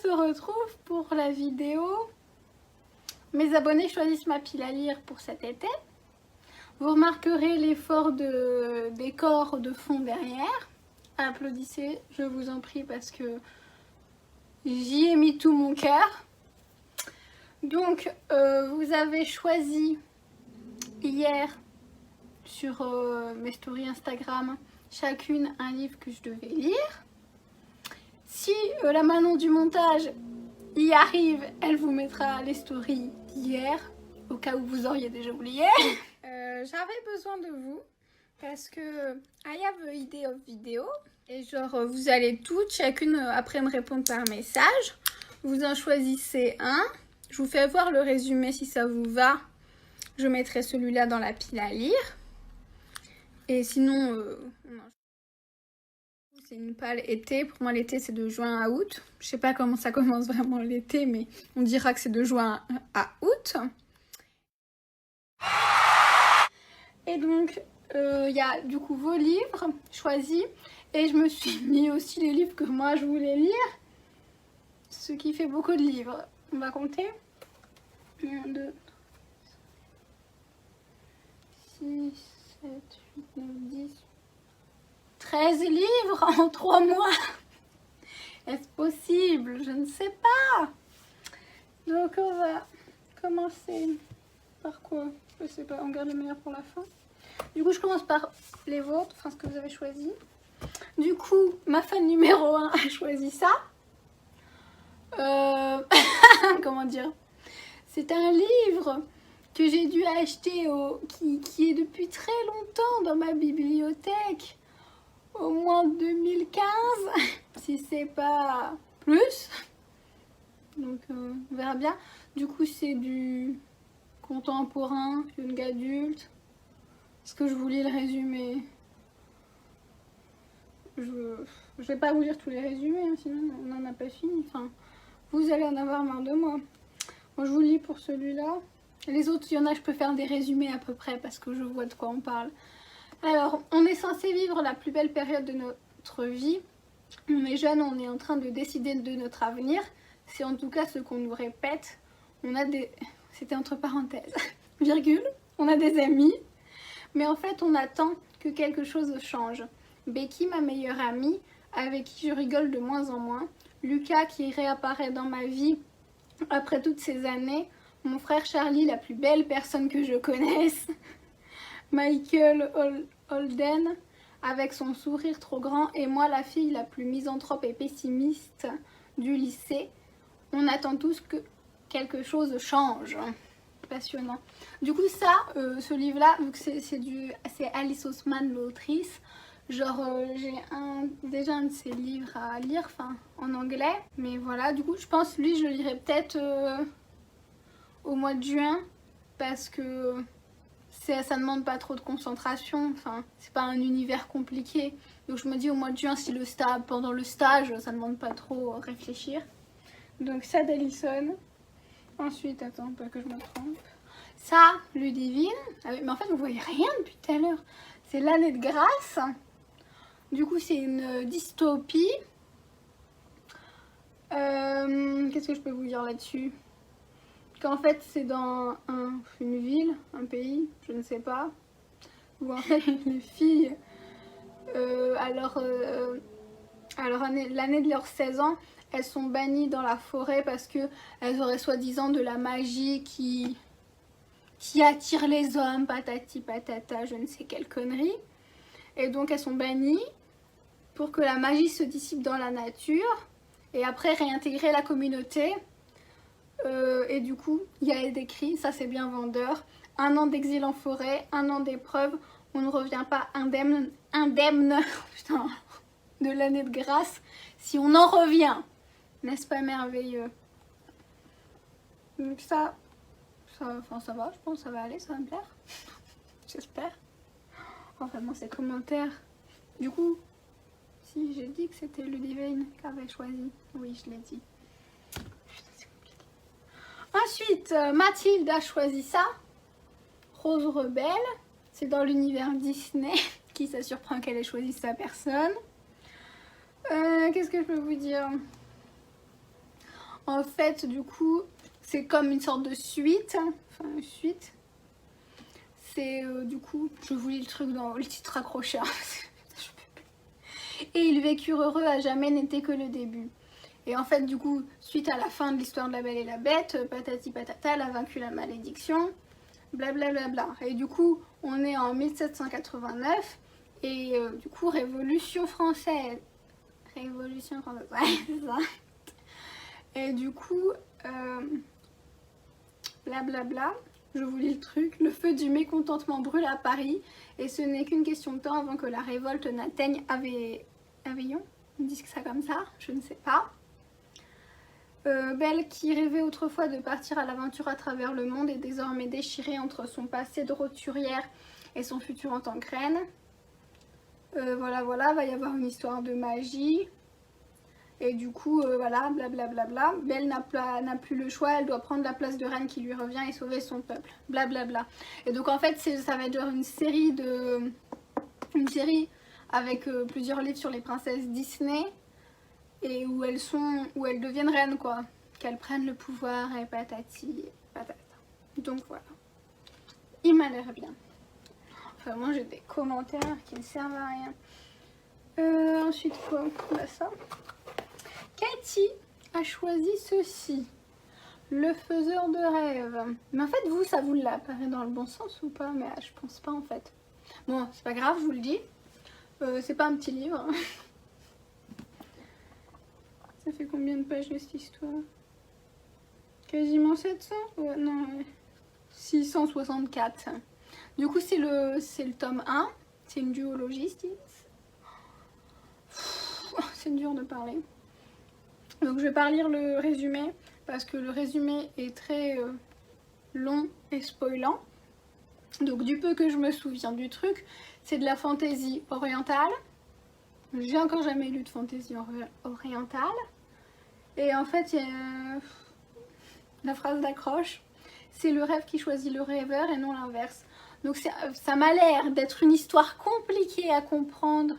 se retrouve pour la vidéo. Mes abonnés choisissent ma pile à lire pour cet été. Vous remarquerez l'effort de décor de fond derrière. Applaudissez, je vous en prie, parce que j'y ai mis tout mon cœur. Donc, vous avez choisi hier sur mes stories Instagram chacune un livre que je devais lire. Si la Manon du montage y arrive, elle vous mettra les stories d'hier, au cas où vous auriez déjà oublié. J'avais besoin de vous parce que I have a idea of video. Et genre, vous allez toutes, chacune après me répondre par message. Vous en choisissez un. Je vous fais voir le résumé si ça vous va. Je mettrai celui-là dans la pile à lire. Et sinon, c'est une pâle été. Pour moi, l'été, c'est de juin à août. Je sais pas comment ça commence vraiment l'été, mais on dira que c'est de juin à août. Et donc, il y a du coup vos livres choisis. Et je me suis mis aussi les livres que moi, je voulais lire. Ce qui fait beaucoup de livres. On va compter. 1, 2, 6, 7, 8, 9, 10, 13 livres en 3 mois. Est-ce possible? Je ne sais pas. Donc on va commencer par quoi? Je sais pas, on garde le meilleur pour la fin. Du coup je commence par les vôtres, enfin ce que vous avez choisi. Du coup, ma fan numéro 1 a choisi ça. Comment dire? C'est un livre que j'ai dû acheter qui est depuis très longtemps dans ma bibliothèque, au moins 2015, si c'est pas plus. Donc on verra bien. Du coup c'est du contemporain, young adulte. Est-ce que je vous lis le résumé? Je vais pas vous lire tous les résumés, hein, sinon on n'en a pas fini. Enfin, vous allez en avoir marre de moi. Moi je vous lis pour celui-là. Les autres, il y en a, je peux faire des résumés à peu près parce que je vois de quoi on parle. Alors, on est censé vivre la plus belle période de notre vie. On est jeune, on est en train de décider de notre avenir. C'est en tout cas ce qu'on nous répète. On a des... C'était entre parenthèses, virgule. On a des amis. Mais en fait, on attend que quelque chose change. Becky, ma meilleure amie, avec qui je rigole de moins en moins. Lucas, qui réapparaît dans ma vie après toutes ces années. Mon frère Charlie, la plus belle personne que je connaisse. Michael Holden, avec son sourire trop grand. Et moi, la fille la plus misanthrope et pessimiste du lycée. On attend tous que quelque chose change. Passionnant. Du coup, ça, ce livre-là, vu que c'est Alice Oseman, l'autrice. Genre, j'ai déjà un de ses livres à lire, enfin, en anglais. Mais voilà, du coup, je pense, lui, je le lirai peut-être... au mois de juin, parce que ça demande pas trop de concentration, enfin c'est pas un univers compliqué, donc je me dis au mois de juin, si pendant le stage ça demande pas trop réfléchir. Donc ça d'Alison. Ensuite, attends, pas que je me trompe, ça, Ludivine. Ah oui, mais en fait vous voyez rien depuis tout à l'heure, c'est l'année de grâce. Du coup c'est une dystopie. Qu'est-ce que je peux vous dire là-dessus? Qu'en fait c'est dans une ville, un pays, je ne sais pas, où en fait les filles, l'année de leurs 16 ans, elles sont bannies dans la forêt parce qu'elles auraient soi-disant de la magie qui attire les hommes, patati patata, je ne sais quelle connerie. Et donc elles sont bannies pour que la magie se dissipe dans la nature et après réintégrer la communauté. Et du coup, il y a écrit, ça c'est bien vendeur, 1 an d'exil en forêt, 1 an d'épreuve, on ne revient pas indemne putain, de l'année de grâce si on en revient. N'est-ce pas merveilleux? Donc ça va, je pense que ça va aller, ça va me plaire. J'espère. Oh, vraiment ces commentaires. Du coup, si j'ai dit que c'était Ludivine qui avait choisi, oui je l'ai dit. Ensuite, Mathilde a choisi ça. Rose Rebelle. C'est dans l'univers Disney. Qui ça surprend qu'elle ait choisi sa personne. Qu'est-ce que je peux vous dire? En fait, du coup, c'est comme une sorte de suite. Enfin, une suite. C'est du coup, je vous lis le truc dans le titre accroché. Et ils vécurent heureux à jamais n'était que le début. Et en fait, du coup, suite à la fin de l'histoire de la Belle et la Bête, patati patata, elle a vaincu la malédiction, blablabla. Bla bla bla. Et du coup, on est en 1789, et du coup, Révolution française. Révolution française, ouais, c'est ça. Et du coup, blablabla, bla, je vous lis le truc. Le feu du mécontentement brûle à Paris, et ce n'est qu'une question de temps avant que la révolte n'atteigne Aveyron. Ils disent ça comme ça, je ne sais pas. Belle, qui rêvait autrefois de partir à l'aventure à travers le monde, est désormais déchirée entre son passé de roturière et son futur en tant que reine. Voilà, va y avoir une histoire de magie. Et du coup, voilà, blablabla. Bla. Belle n'a plus le choix, elle doit prendre la place de reine qui lui revient et sauver son peuple. Blablabla. Et donc en fait, ça va être genre une série avec plusieurs livres sur les princesses Disney. Et où elles deviennent reines, quoi. Qu'elles prennent le pouvoir et patati patata. Donc voilà. Il m'a l'air bien. Enfin, moi j'ai des commentaires qui ne servent à rien. Ensuite quoi? Bah ça. Cathy a choisi ceci. Le faiseur de rêves. Mais en fait, vous, ça vous l'apparaît dans le bon sens ou pas? Mais je pense pas en fait. Bon, c'est pas grave, je vous le dis. C'est pas un petit livre. Ça fait combien de pages cette histoire? Quasiment 700? Ouais, non, ouais. 664. Du coup, c'est le tome 1. C'est une duologie. C'est dur de parler. Donc, je vais pas lire le résumé parce que le résumé est très long et spoilant. Donc, du peu que je me souviens du truc, c'est de la fantaisie orientale. J'ai encore jamais lu de fantaisie orientale. Et en fait, il y a la phrase d'accroche, c'est le rêve qui choisit le rêveur et non l'inverse. Donc ça m'a l'air d'être une histoire compliquée à comprendre.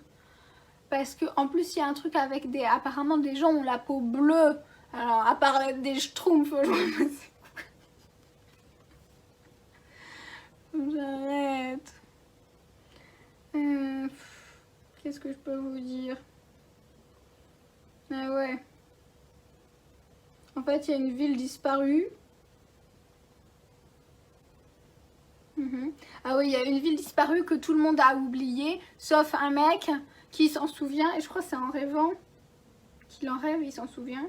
Parce qu'en plus, il y a un truc avec apparemment des gens ont la peau bleue. Alors, à part des schtroumpfs, j'arrête. Qu'est-ce que je peux vous dire? Ah ouais. En fait, il y a une ville disparue. Ah oui, il y a une ville disparue que tout le monde a oubliée, sauf un mec qui s'en souvient. Et je crois que c'est en rêvant qu'il en rêve, il s'en souvient.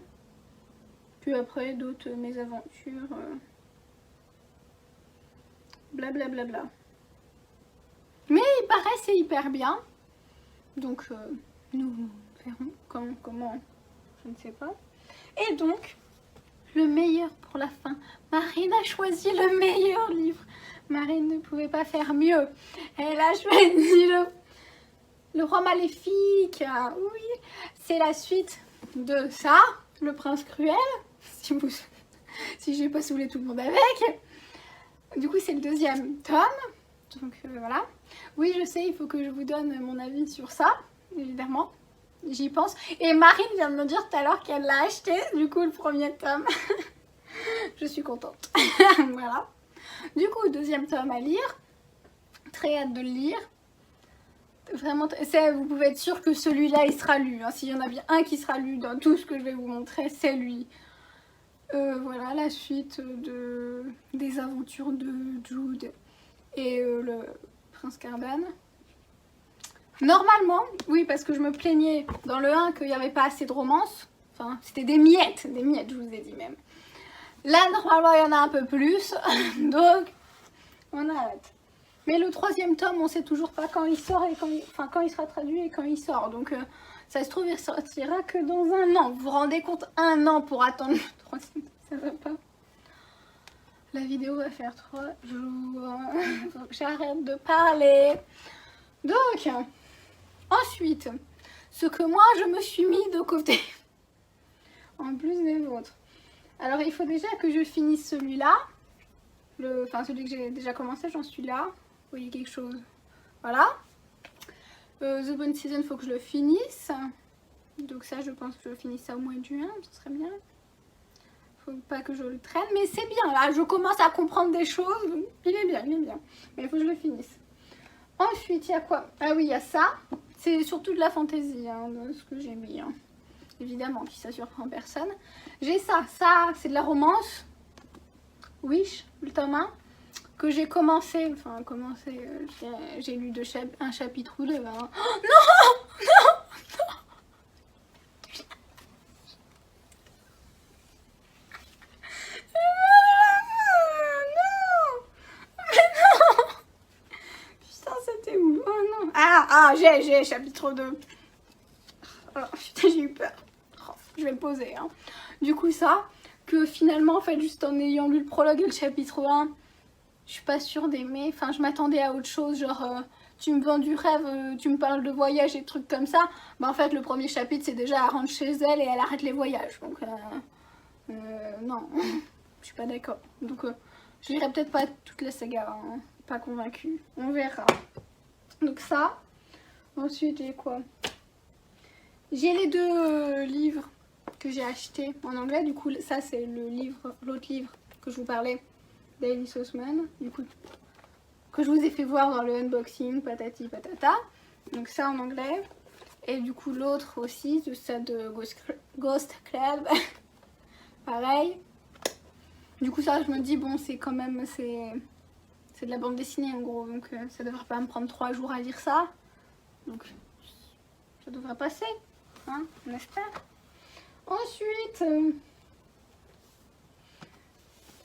Puis après, d'autres mésaventures. Blablabla. Bla bla bla. Mais il paraît c'est hyper bien. Donc, nous verrons comment, je ne sais pas. Et donc, le meilleur pour la fin. Marine a choisi le meilleur livre. Marine ne pouvait pas faire mieux. Elle a choisi le roi maléfique. Oui, c'est la suite de ça, le prince cruel. Si j'ai pas saoulé tout le monde avec. Du coup, c'est le deuxième tome. Donc voilà. Oui, je sais, il faut que je vous donne mon avis sur ça, évidemment. J'y pense. Et Marine vient de me dire tout à l'heure qu'elle l'a acheté, du coup, le premier tome. Je suis contente. Voilà. Du coup, deuxième tome à lire. Très hâte de le lire. Vraiment, vous pouvez être sûr que celui-là, il sera lu. Hein. S'il y en a bien un qui sera lu dans tout ce que je vais vous montrer, c'est lui. Voilà, la suite des aventures de Jude et le prince Carbon. Normalement, oui, parce que je me plaignais dans le 1 qu'il n'y avait pas assez de romance. Enfin, c'était des miettes, je vous ai dit même. Là, normalement, il y en a un peu plus. Donc, on arrête. Mais le troisième tome, on ne sait toujours pas quand il sort et quand il sera traduit et quand il sort. Donc, ça se trouve, il sortira que dans un an. Vous vous rendez compte, un an pour attendre le troisième tome, ça va pas. La vidéo va faire 3 jours. Donc, j'arrête de parler. Donc, ensuite, ce que moi, je me suis mis de côté. En plus des vôtres. Alors, il faut déjà que je finisse celui-là. Enfin, celui que j'ai déjà commencé, j'en suis là. Vous voyez quelque chose? Voilà. The Bone Season, il faut que je le finisse. Donc ça, je pense que je finis ça au mois de juin, ce serait bien. faut pas que je le traîne, mais c'est bien, là, je commence à comprendre des choses, il est bien, mais il faut que je le finisse. Ensuite, il y a quoi? Ah oui, il y a ça, c'est surtout de la fantaisie, hein, de ce que j'ai mis, hein. Évidemment, puis ça surprend personne. J'ai ça c'est de la romance, Wish, le tome 1, que j'ai commencé, j'ai lu un chapitre ou deux, hein. Oh, non, j'ai chapitre 2. Oh, putain, j'ai eu peur. Oh, je vais me poser. Hein. Du coup, ça, que finalement, en fait, juste en ayant lu le prologue et le chapitre 1, je suis pas sûre d'aimer. Enfin, je m'attendais à autre chose, genre, tu me vends du rêve, tu me parles de voyage et de trucs comme ça. Bah, en fait, le premier chapitre, c'est déjà elle rentre chez elle et elle arrête les voyages. Donc, non, je suis pas d'accord. Donc, je lirai peut-être pas toute la saga, hein. Pas convaincue. On verra. Donc, ça. Ensuite, j'ai quoi? J'ai les deux livres que j'ai achetés en anglais. Du coup, ça, c'est l'autre livre que je vous parlais, d'Alice Oseman. Du coup, que je vous ai fait voir dans le unboxing, patati patata. Donc, ça en anglais. Et du coup, l'autre aussi, ça de Ghost Club. Pareil. Du coup, ça, je me dis, bon, c'est quand même, c'est de la bande dessinée en gros. Donc, ça devrait pas me prendre 3 jours à lire ça. Donc, ça devrait passer, hein, on espère. Ensuite,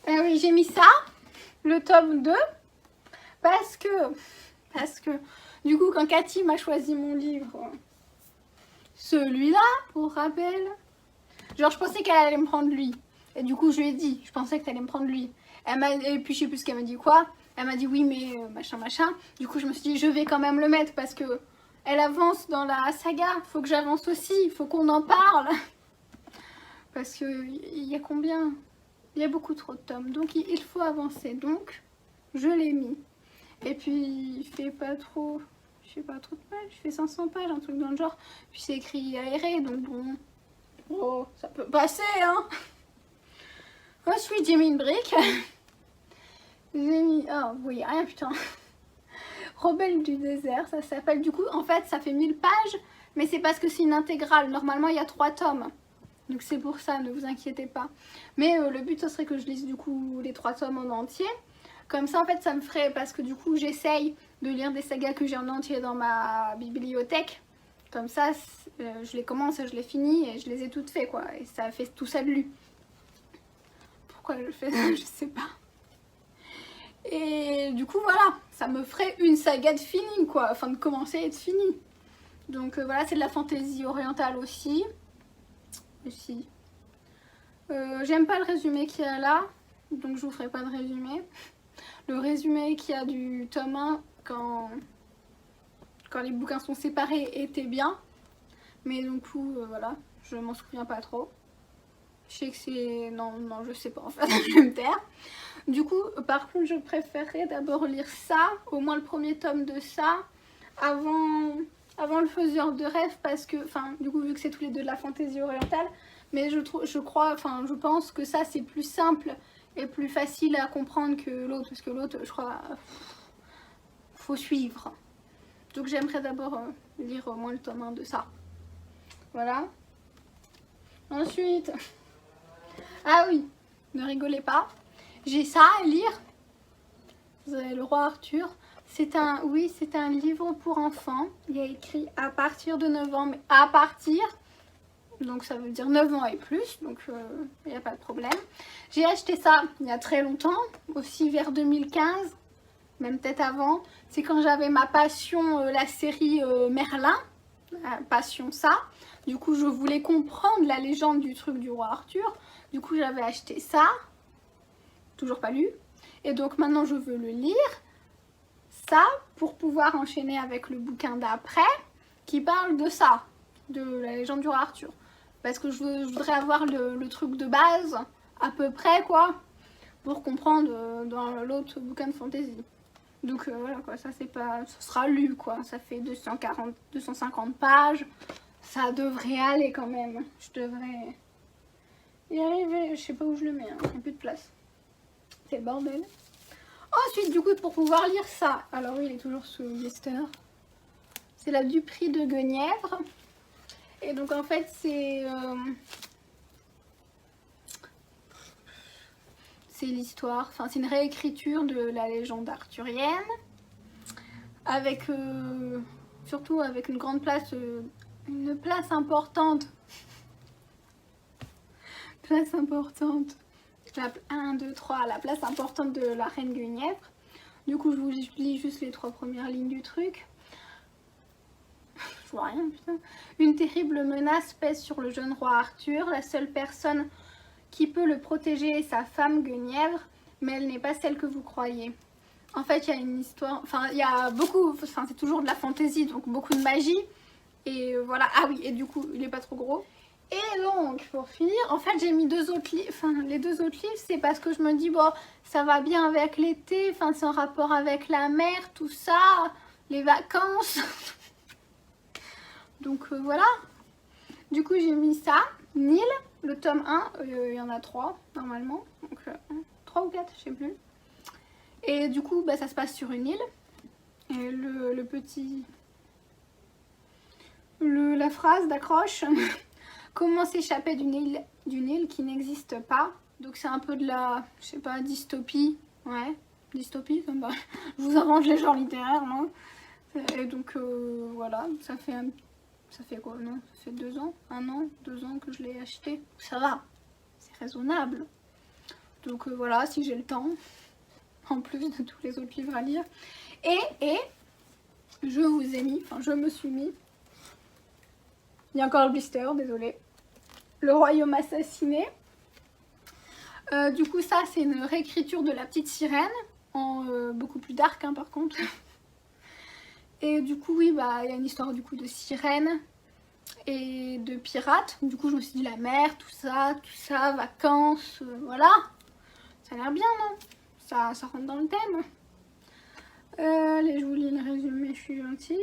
ah oui, j'ai mis ça, le tome 2, parce que, du coup, quand Cathy m'a choisi mon livre, celui-là, pour rappel, genre, je pensais qu'elle allait me prendre lui. Et du coup, je lui ai dit, je pensais que tu allais me prendre lui. Et puis, je sais plus ce qu'elle m'a dit quoi. Elle m'a dit oui, mais machin. Du coup, je me suis dit, je vais quand même le mettre parce que elle avance dans la saga, faut que j'avance aussi, il faut qu'on en parle. Parce que il y a combien? Il y a beaucoup trop de tomes, donc il faut avancer. Donc, je l'ai mis. Et puis, il fait pas trop, je sais pas trop de pages, il fait 500 pages, un truc dans le genre. Puis c'est écrit aéré, donc bon, oh, ça peut passer, hein. Ensuite, j'ai mis une brique. J'ai mis, oh, vous voyez rien, putain. Rebelle du désert, ça s'appelle. Du coup, en fait, ça fait 1000 pages, mais c'est parce que c'est une intégrale. Normalement, il y a 3 tomes. Donc c'est pour ça, ne vous inquiétez pas. Mais le but, ce serait que je lise du coup les 3 tomes en entier. Comme ça, en fait, ça me ferait... Parce que du coup, j'essaye de lire des sagas que j'ai en entier dans ma bibliothèque. Comme ça, je les commence, je les finis et je les ai toutes faites, quoi. Et ça fait tout ça de lu. Pourquoi je fais ça, je sais pas. Et du coup, voilà, ça me ferait une saga de fini, quoi. Enfin, de commencer et de fini. Donc voilà, c'est de la fantaisie orientale aussi. J'aime pas le résumé qu'il y a là, donc je vous ferai pas de résumé. Le résumé qu'il y a du tome 1 quand les bouquins sont séparés était bien. Mais du coup, voilà, je m'en souviens pas trop. Je sais que c'est... Non, je sais pas en fait, je vais me taire. Du coup, par contre, je préférerais d'abord lire ça, au moins le premier tome de ça, avant le faiseur de rêve, parce que, enfin, du coup, vu que c'est tous les deux de la fantaisie orientale, mais je pense que ça, c'est plus simple et plus facile à comprendre que l'autre, parce que l'autre, je crois, faut suivre. Donc j'aimerais d'abord lire au moins le tome 1 de ça. Voilà. Ensuite, ah oui, ne rigolez pas, j'ai ça à lire. Vous avez le roi Arthur. C'est un livre pour enfants. Il y a écrit à partir de 9 ans, mais à partir, donc ça veut dire 9 ans et plus, donc il n'y a pas de problème. J'ai acheté ça il y a très longtemps, aussi vers 2015, même peut-être avant. C'est quand j'avais ma passion, la série Merlin, passion ça. Du coup, je voulais comprendre la légende du truc du roi Arthur. Du coup, j'avais acheté ça, toujours pas lu. Et donc maintenant, je veux le lire. Ça, pour pouvoir enchaîner avec le bouquin d'après, qui parle de ça, de la légende du roi Arthur. Parce que je voudrais avoir le truc de base, à peu près, quoi, pour comprendre dans l'autre bouquin de fantasy. Donc voilà, quoi, ça sera lu, quoi. Ça fait 250 pages. Ça devrait aller quand même. y arriver. Je sais pas où je le mets, hein. Il n'y a plus de place. C'est le bordel. Ensuite, du coup, pour pouvoir lire ça, alors oui, il est toujours sous blister. C'est la Dupree de Guenièvre. Et donc, en fait, c'est l'histoire, enfin, c'est une réécriture de la légende arthurienne. Avec, surtout avec une grande place, une place importante. Place importante. 1, 2, 3, la place importante de la reine Guenièvre. Du coup, je vous lis juste les 3 premières lignes du truc. Je vois rien, putain. Une terrible menace pèse sur le jeune roi Arthur. La seule personne qui peut le protéger est sa femme Guenièvre, mais elle n'est pas celle que vous croyez. En fait, il y a une histoire, enfin, il y a beaucoup, enfin, c'est toujours de la fantaisie, donc beaucoup de magie. Et voilà, ah oui, et du coup, il est pas trop gros. Et donc, pour finir, en fait, j'ai mis 2 autres livres, enfin, les 2 autres livres, c'est parce que je me dis, bon, ça va bien avec l'été, enfin, c'est en rapport avec la mer, tout ça, les vacances. Donc, voilà. Du coup, j'ai mis ça, Nil, le tome 1, il y en a 3, normalement. Donc, 3 ou 4, je sais plus. Et du coup, bah, ça se passe sur une île. Et le petit... la phrase d'accroche... Comment s'échapper d'une île qui n'existe pas. Donc c'est un peu de la, je sais pas, dystopie. Ouais, dystopie, ça me va. Je vous arrange les genres littéraires, non? Et donc voilà, ça fait quoi? Non, ça fait 2 ans, 1 an, 2 ans que je l'ai acheté. Ça va, c'est raisonnable. Donc voilà, si j'ai le temps, en plus de tous les autres livres à lire. Et je vous ai mis, enfin je me suis mis, il y a encore le blister, désolé. Le royaume assassiné. Du coup, ça, c'est une réécriture de La Petite Sirène, en beaucoup plus dark, hein, par contre. Et du coup, oui, bah, il y a une histoire du coup de sirène et de pirates. Du coup, je me suis dit la mer, tout ça, vacances, voilà. Ça a l'air bien, non? Ça rentre dans le thème. Allez, je vous lis le résumé, je suis gentille.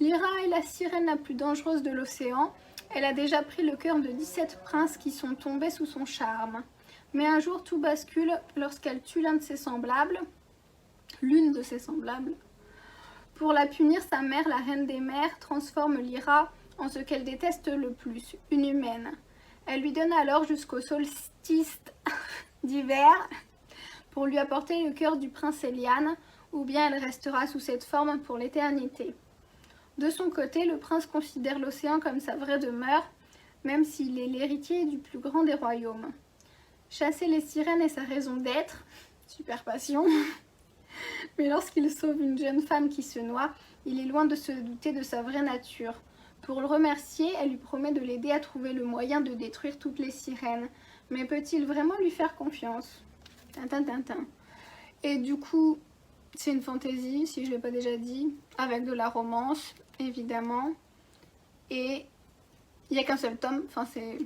Lyra est la sirène la plus dangereuse de l'océan. Elle a déjà pris le cœur de 17 princes qui sont tombés sous son charme. Mais un jour, tout bascule lorsqu'elle tue l'une de ses semblables. Pour la punir, sa mère, la reine des mers, transforme Lyra en ce qu'elle déteste le plus, une humaine. Elle lui donne alors jusqu'au solstice d'hiver pour lui apporter le cœur du prince Eliane, ou bien elle restera sous cette forme pour l'éternité. De son côté, le prince considère l'océan comme sa vraie demeure, même s'il est l'héritier du plus grand des royaumes. Chasser les sirènes est sa raison d'être, super passion, mais lorsqu'il sauve une jeune femme qui se noie, il est loin de se douter de sa vraie nature. Pour le remercier, elle lui promet de l'aider à trouver le moyen de détruire toutes les sirènes. Mais peut-il vraiment lui faire confiance? Tintin, tintin. Et du coup, c'est une fantaisie, si je ne l'ai pas déjà dit, avec de la romance, évidemment. Et il n'y a qu'un seul tome, enfin c'est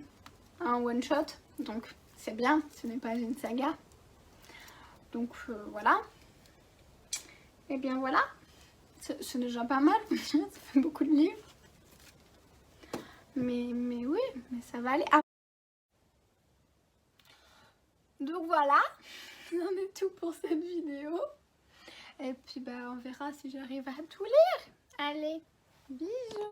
un one-shot, donc c'est bien, ce n'est pas une saga. Donc voilà. Et bien voilà, c'est déjà pas mal, ça fait beaucoup de livres. Mais oui, mais ça va aller. Ah. Donc voilà, c'en est tout pour cette vidéo. Et puis bah on verra si j'arrive à tout lire. Allez, bisous.